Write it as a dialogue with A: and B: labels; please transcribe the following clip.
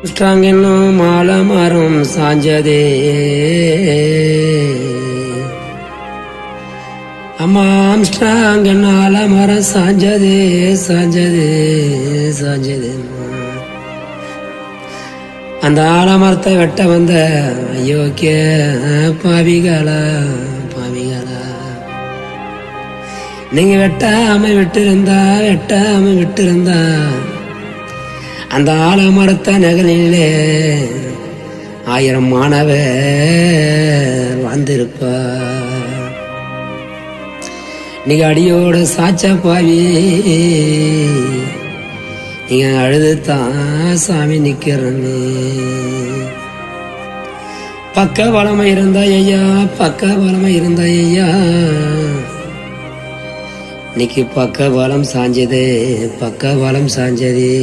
A: ஸ்ட்ராங்கென்னும் மாலை மரம் சாஞ்சதே அம்மா ஆம்ஸ்ட்ராங் ஆலமரம் சாஞ்சதே சாஞ்சதே சாஞ்சதே. அந்த ஆலமரத்தை வெட்ட வந்த அயோக்கிய பாவிகளா பாவிகளா, நீங்க வெட்டாம விட்டிருந்தா அந்த ஆலமரத்த நகலிலே 1000 மாணவர் வந்திருப்பா. நீங்க அடியோட சாச்சா பாவி, நீங்க அழுதுதான் சாமி நிக்கிறன்னு. பக்க பலமா இருந்தா ஐயா, பக்க பலமா இருந்தா ஐயா, இன்னைக்கு பக்க பலம் சாஞ்சதே, பக்க பலம் சாஞ்சதே.